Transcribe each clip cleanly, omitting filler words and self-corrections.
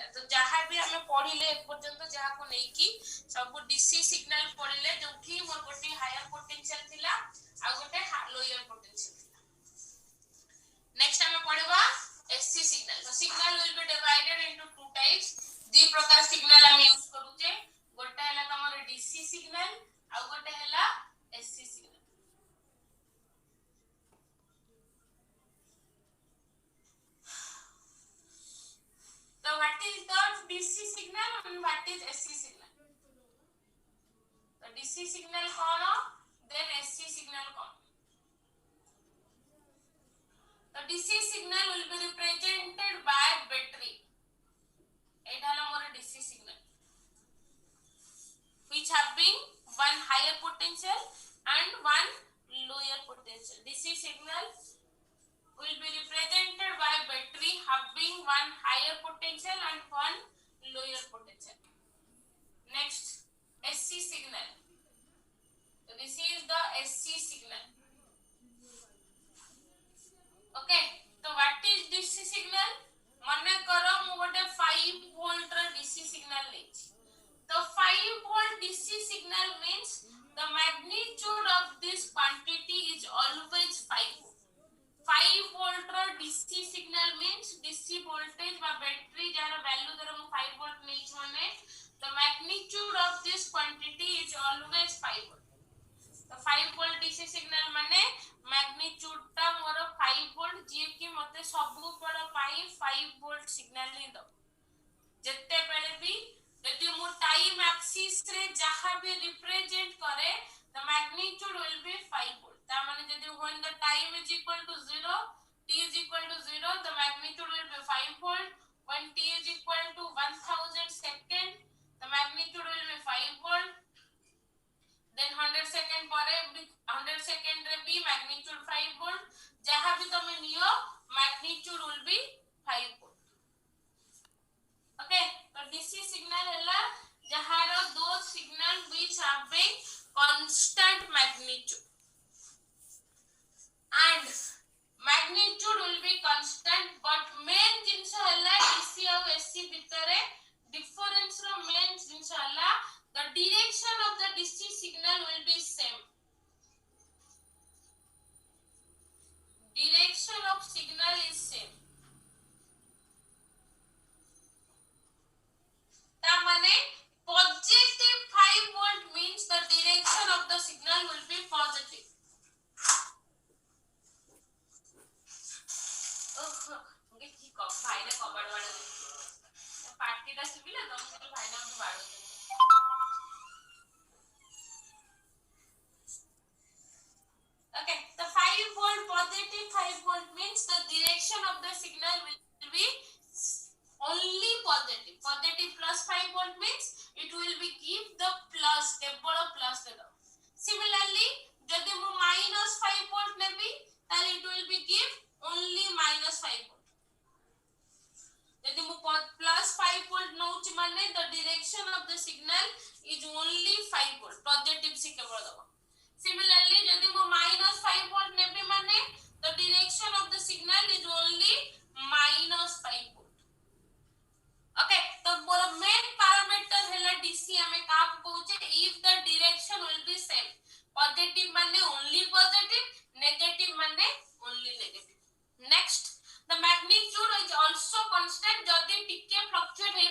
थिला तो जहां भी हमें पढिले ए पर्यंत जहां को नै कि सब डीसी सिग्नल पढिले जोठी मोर गोटी हायर पोटेंशियल थिला आ गोटे लोअर पोटेंशियल थिला नेक्स्ट हमें पढवा एससी सिग्नल तो signal will be divided into two types दी प्रकार सिग्नल हम यूज करूचे गोटे हला तमर डीसी सिग्नल आ गोटे हला SC signal so what is the dc signal and what is ac signal तो डीसी सिग्नल कौन देन एससी सिग्नल कौन तो DC signal will be represented by battery एटा हला मोर DC signal which having one higher potential and one lower potential dc signal will be represented by battery having one higher potential and one lower potential next AC signal so this is the AC signal okay so what is DC signal माने करो मु गोटे 5 volt र DC signal लेछि तो 5 volt DC signal means the magnitude of this quantity is always 5 volt 5 volt ର DC signal means DC voltage বা battery jar value धर मु 5 volt नेछि माने the magnitude of this quantity is always 5 volt तो 5 volt DC signal माने magnitude ता मोर 5 volt जे कि मते सबु बड़ पाई 5 volt signal ही दो जत्ते बेले भी यदि मु टाइम एक्सिस रे जहां भी रिप्रेजेंट करे the magnitude will be 5 volt ता माने यदि when the time is equal to 0 t is equal to 0 the magnitude will be 5 volt when t is equal to 1000 second the magnitude will be 5 volt then 100 second pare 100 second रे भी magnitude 5 volt जहां भी तमे neo magnitude will be 5 volt okay तो DC signal हला जहारो दो signal which having constant magnitude and magnitude will be constant but main जिंस हला DC और AC भितरे difference रो main जिंस हला the direction of the DC signal will be same direction of signal is same ता माने positive 5 volt means the direction of the signal will be positive मुझे की को भाई ने कबाड़ वाला पार्टी दा सुबिला तो मुझे भाई ने मुझे बाड़ो okay the 5 volt positive 5 volt means the direction of the signal will be only positive positive plus 5 volt means it will be give the plus केवल plus देदो similarly जदि मु minus 5 volt नेबी ताले it will be give only minus 5 volt जदि मु plus 5 volt नउची माने the direction of the signal is only 5 volt positive से केवल दबो similarly जदि मु minus 5 volt नेबी माने the direction of the signal is only minus 5 volt okay तो मोर मेन पैरामीटर हैला डीसी हमें का कहूचे if the direction will be same positive माने only positive negative माने only negative next the magnitude is also constant जदी टिके fluctuate हेई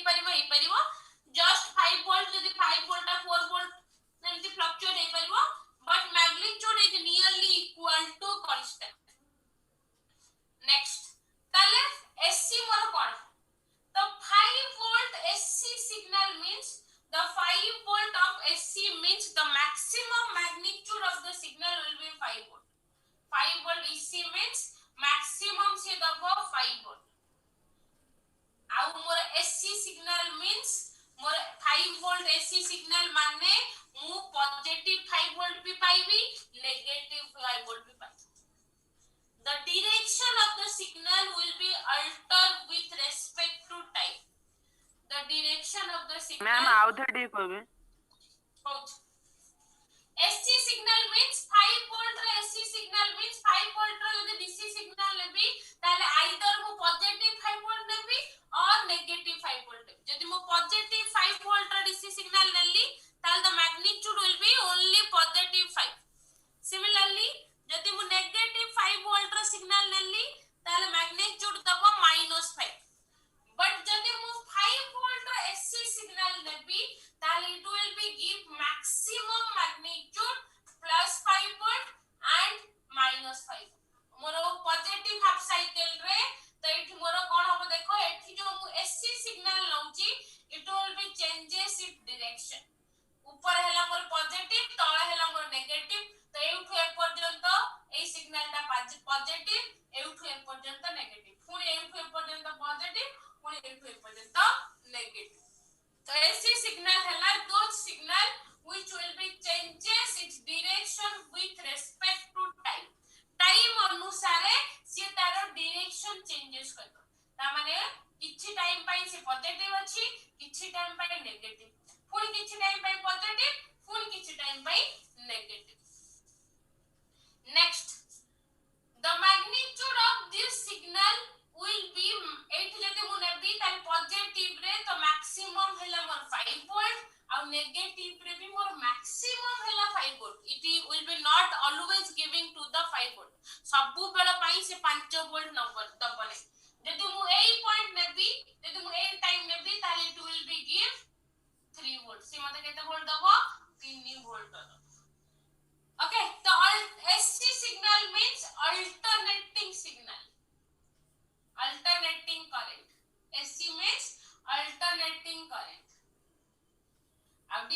परिबो just 5 volt जदी 5 volt आ 4 volt एमती फ्लक्चुएट हेई परिबो but magnitude is nearly equal to constant next ताले एससी मोर कोन the 5 volt AC signal means the 5 volt of AC means the maximum magnitude of the signal will be 5 volt 5 volt AC means maximum se dabo 5 volt au mor AC signal means mor 5 volt AC signal माने मु positive 5 volt भी पाइबी negative 5 volt भी पाइबी the direction of the signal will be altered with respect to time the direction of the signal ma'am आउथडी कहबे AC signal means 5 volt रे AC signal means 5 volt रे यदि DC signal लेबी ताले either मु positive 5 volt navy or negative 5 volt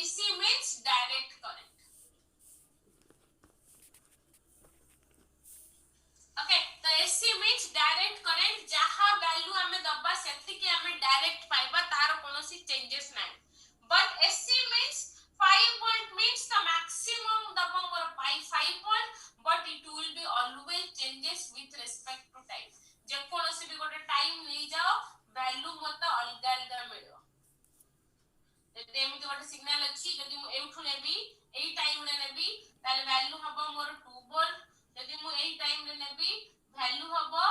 DC means direct current. Okay, the AC means direct current. जहाँ value हमें दबा सेति कि हमें direct पाइबा तार कोनोसी changes नहीं. But AC means 5 volt means the maximum दबा मोर 5 volt, but it will be always changes with respect to time. जे कोनोसी भी गोटे time ले जाओ value मत अलग अलग मिलो. जदि एमिति गोटे सिग्नल अछि जदि मु एठु नेबी एई टाइम रे नेबी ताले वैल्यू हबो मोर 2 वोल्ट जदि मु एई टाइम रे नेबी वैल्यू हबो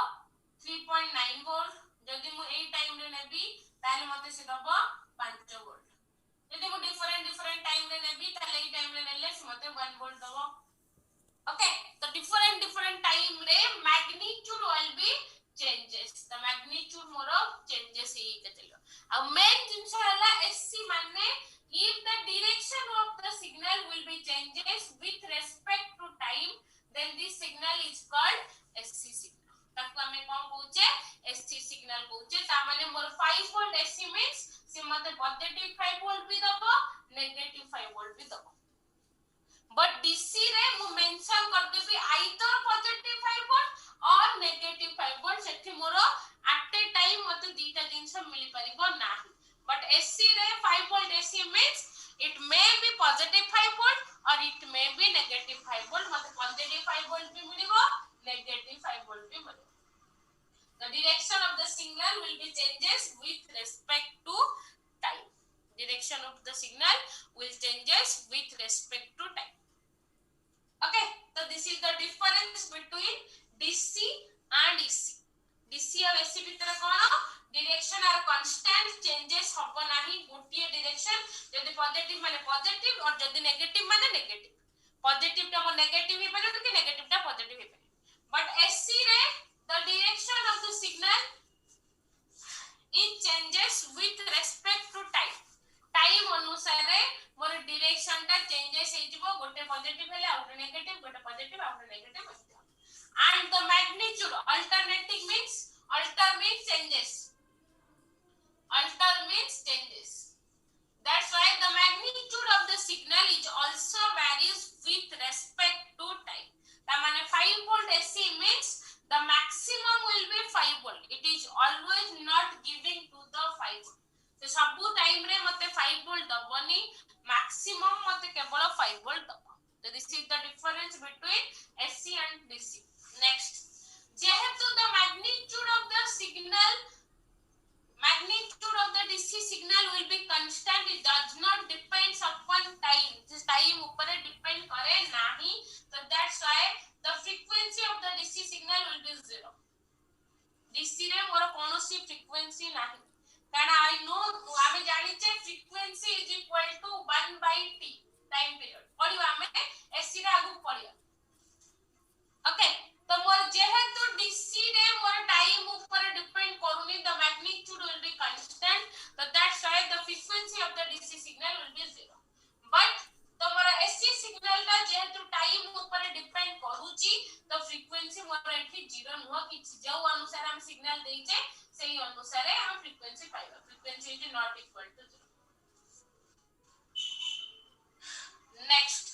3.9 वोल्ट जदि मु एई टाइम रे नेबी ताले मते से दबो 5 वोल्ट जदि मु डिफरेंट टाइम रे नेबी ताले एई टाइम रे नेले से मते 1 वोल्ट दबो. Okay, the different time रे magnitude will be changes. The magnitude more of changes ही केतलो. अब main जिंस हला SC माने if the direction of the signal will be changes with respect to time, then this signal is called SC signal. ताको हमें कौन कहूचे SC signal कहूचे. ता माने मोर 5 volt SC means से मते positive 5 volt भी दबो negative 5 volt भी दबो. But DC रे मु मेंशन कर देबी आइदर पॉजिटिव 5 वोल्ट और negative 5 volt Sethi more at A time मते दीटा जिंस मिली परिबो नाही. But AC रे 5 volt AC means it may be positive 5 volt or it may be negative 5 volt. मते positive 5 volt भी मिलिबो negative 5 volt भी मिलिबो. The direction of the signal will be changes with respect to time. Direction of the signal will changes with respect to time. Okay, so this is the difference between DC and AC. DC और AC भितर कोन direction are constant changes हबो नाही गोटिए direction जदी positive माने positive और जदी negative माने negative. Positive टा मो नेगेटिव हे पारे कि नेगेटिव टा पॉजिटिव हे पारे. बट AC रे the direction of the signal it changes with respect to time. Time अनुसार मोर डायरेक्शन टा चेंजेस हे जिवो गोटे पॉजिटिव हेले आउट नेगेटिव गोटे positive out negative and the magnitude alternating means alter means changes. That's why the magnitude of the signal is also varies with respect to time. ता माने 5 volt AC means the maximum will be 5 volt. It is always not giving to the 5 volt. तो सब time रे मते 5 volt दबनी maximum मते केवल 5 volt दब. So this is the difference between AC and DC. Next, जेहेतु the magnitude of the DC signal will be constant, it does not depends upon time. This time ऊपर depend करे नाही. So that's why the frequency of the DC signal will be 0. DC रे मोर कोनोसी frequency नाही. कारण I know आमे जानिचे frequency is equal to 1 by t time period. पढिबा आमे AC रे आगु पढिया. Okay, तो मोर जेहेतु DC रे मोर टाइम ऊपर depend करूनी the magnitude will be constant. So that's why the frequency of the DC signal will be 0. But तो मोर AC signal ला जेहेतु time ऊपर डिपेंड करूची तो frequency मोर एठी 0 नुह कि जो अनुसार हम सिग्नल देइचे सेही अनुसार हम frequency पाइबा. Frequency is not equal to 0. Next,